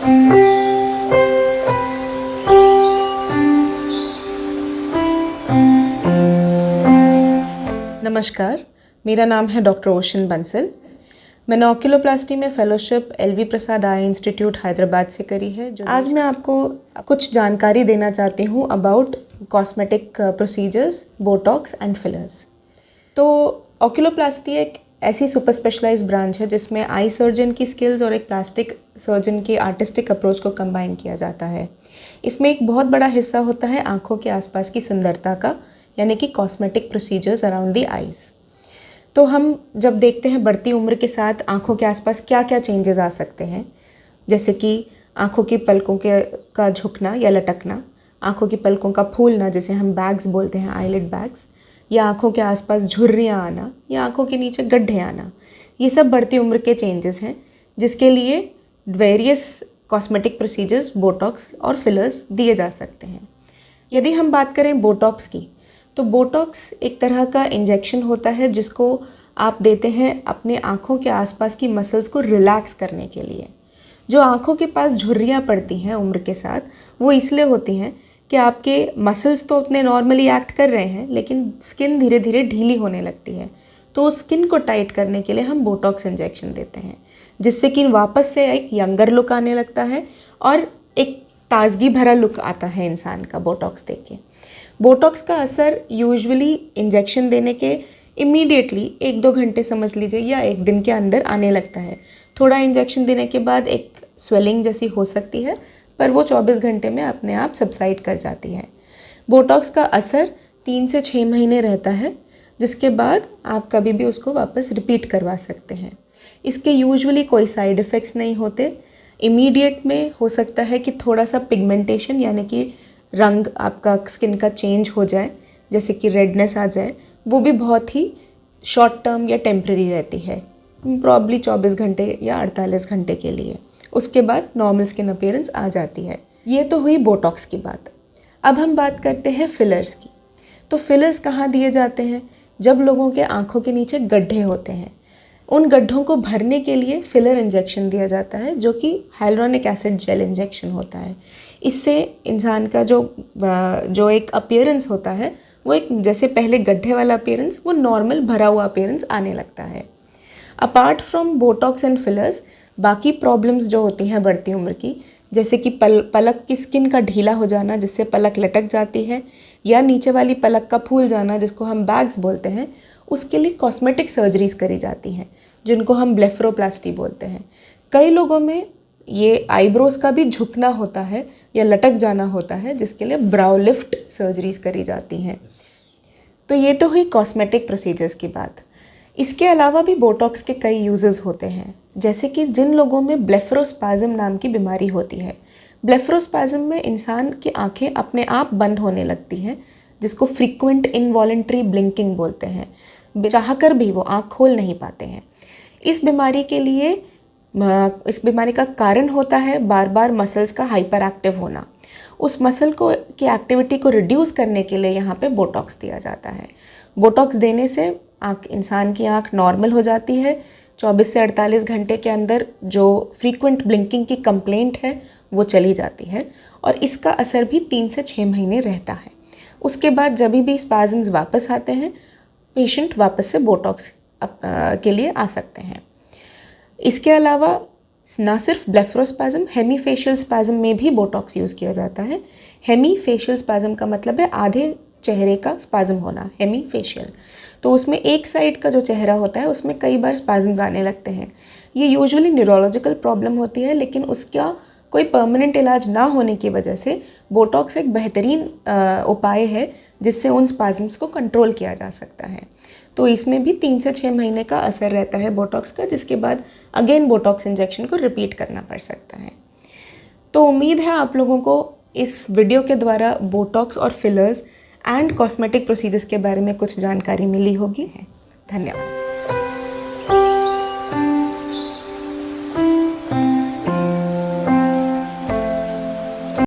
नमस्कार, मेरा नाम है डॉक्टर ओशन बंसल। मैंने ऑक्यूलोप्लास्टी में फेलोशिप एलवी प्रसाद आई इंस्टीट्यूट हैदराबाद से करी है। आज मैं आपको कुछ जानकारी देना चाहती हूँ about cosmetic procedures, Botox and fillers. तो ऑक्यूलोप्लास्टी एक ऐसी सुपर स्पेशलाइज्ड ब्रांच है जिसमें आई सर्जन की स्किल्स और एक प्लास्टिक सर्जन की आर्टिस्टिक अप्रोच को कंबाइन किया जाता है। इसमें एक बहुत बड़ा हिस्सा होता है आँखों के आसपास की सुंदरता का, यानी कि cosmetic procedures around the eyes. तो हम जब देखते हैं बढ़ती उम्र के साथ आँखों के आसपास क्या क्या चेंजेस आ सकते हैं, जैसे कि आँखों की पलकों का झुकना या लटकना, आँखों की पलकों का फूलना जिसे हम बैग्स बोलते हैं, आईलिड बैग्स, या आँखों के आसपास झुर्रियाँ आना या आँखों के नीचे गड्ढे आना, ये सब बढ़ती उम्र के चेंजेस हैं जिसके लिए वेरियस कॉस्मेटिक प्रोसीजर्स, बोटॉक्स और फिलर्स दिए जा सकते हैं। यदि हम बात करें बोटॉक्स की, तो बोटॉक्स एक तरह का इंजेक्शन होता है जिसको आप देते हैं अपने आँखों के आसपास की मसल्स को रिलैक्स करने के लिए। जो आँखों के पास झुर्रियाँ पड़ती हैं उम्र के साथ, वो इसलिए होती हैं कि आपके मसल्स तो अपने नॉर्मली एक्ट कर रहे हैं लेकिन स्किन धीरे धीरे ढीली होने लगती है। तो उस स्किन को टाइट करने के लिए हम बोटॉक्स इंजेक्शन देते हैं, जिससे कि वापस से एक यंगर लुक आने लगता है और एक ताजगी भरा लुक आता है इंसान का बोटॉक्स देख के। बोटॉक्स का असर यूजुअली इंजेक्शन देने के इमीडिएटली 1-2 घंटे समझ लीजिए या 1 दिन के अंदर आने लगता है। थोड़ा इंजेक्शन देने के बाद एक स्वेलिंग जैसी हो सकती है, पर वो 24 घंटे में अपने आप सबसाइड कर जाती है। बोटॉक्स का असर 3 से 6 महीने रहता है, जिसके बाद आप कभी भी उसको वापस रिपीट करवा सकते हैं। इसके यूजुअली कोई साइड इफ़ेक्ट्स नहीं होते। इमीडिएट में हो सकता है कि थोड़ा सा पिगमेंटेशन यानी कि रंग आपका स्किन का चेंज हो जाए, जैसे कि रेडनेस आ जाए, वो भी बहुत ही शॉर्ट टर्म या टेम्प्रेरी रहती है, प्रॉब्ली 24 घंटे या 48 घंटे के लिए। उसके बाद नॉर्मल स्किन अपीयरेंस आ जाती है। ये तो हुई बोटॉक्स की बात। अब हम बात करते हैं फिलर्स की। तो फिलर्स कहाँ दिए जाते हैं? जब लोगों के आँखों के नीचे गड्ढे होते हैं, उन गड्ढों को भरने के लिए फिलर इंजेक्शन दिया जाता है, जो कि हाइलुरोनिक एसिड जेल इंजेक्शन होता है। इससे इंसान का जो एक अपीयरेंस होता है, वो एक जैसे पहले गड्ढे वाला अपीयरेंस, वो नॉर्मल भरा हुआ अपीयरेंस आने लगता है। Apart from Botox and fillers, बाकी प्रॉब्लम्स जो होती हैं बढ़ती उम्र की, जैसे कि पलक की स्किन का ढीला हो जाना जिससे पलक लटक जाती है, या नीचे वाली पलक का फूल जाना जिसको हम बैग्स बोलते हैं, उसके लिए कॉस्मेटिक सर्जरीज करी जाती हैं जिनको हम ब्लेफरोप्लास्टी बोलते हैं। कई लोगों में ये आईब्रोज का भी झुकना होता है या लटक जाना होता है, जिसके लिए ब्राउ लिफ्ट सर्जरीज करी जाती हैं। तो ये तो हुई कॉस्मेटिक प्रोसीजर्स की बात। इसके अलावा भी बोटॉक्स के कई यूजेस होते हैं, जैसे कि जिन लोगों में ब्लेफरोस्पाज्म नाम की बीमारी होती है। ब्लेफरोस्पाज्म में इंसान की आंखें अपने आप बंद होने लगती हैं, जिसको फ्रीक्वेंट इनवॉलेंट्री ब्लिंकिंग बोलते हैं। चाहकर भी वो आँख खोल नहीं पाते हैं। इस बीमारी का कारण होता है बार बार मसल्स का हाइपर एक्टिव होना। उस मसल की एक्टिविटी को रिड्यूस करने के लिए यहाँ पे बोटॉक्स दिया जाता है। बोटॉक्स देने से इंसान की आँख नॉर्मल हो जाती है। 24 से 48 घंटे के अंदर जो फ्रीक्वेंट ब्लिंकिंग की कंप्लेंट है वो चली जाती है, और इसका असर भी 3 से 6 महीने रहता है। उसके बाद जब भी स्पाज़म्स वापस आते हैं, पेशेंट वापस से बोटॉक्स के लिए आ सकते हैं। इसके अलावा ना सिर्फ ब्लेफरोस्पाज्म, हेमीफेशियल स्पाज्म में भी बोटॉक्स यूज़ किया जाता है। हेमीफेशियल स्पाज्म का मतलब है आधे चेहरे का स्पाज्म होना, हेमीफेशियल। तो उसमें एक साइड का जो चेहरा होता है उसमें कई बार स्पाज्म्स आने लगते हैं। ये यूजुअली न्यूरोलॉजिकल प्रॉब्लम होती है, लेकिन उसका कोई परमानेंट इलाज ना होने की वजह से बोटॉक्स एक बेहतरीन उपाय है जिससे उन स्पाज्म्स को कंट्रोल किया जा सकता है। तो इसमें भी 3 से 6 महीने का असर रहता है बोटॉक्स का, जिसके बाद अगेन बोटॉक्स इंजेक्शन को रिपीट करना पड़ सकता है। तो उम्मीद है आप लोगों को इस वीडियो के द्वारा बोटॉक्स और फिलर्स एंड कॉस्मेटिक प्रोसीजर्स के बारे में कुछ जानकारी मिली होगी। धन्यवाद।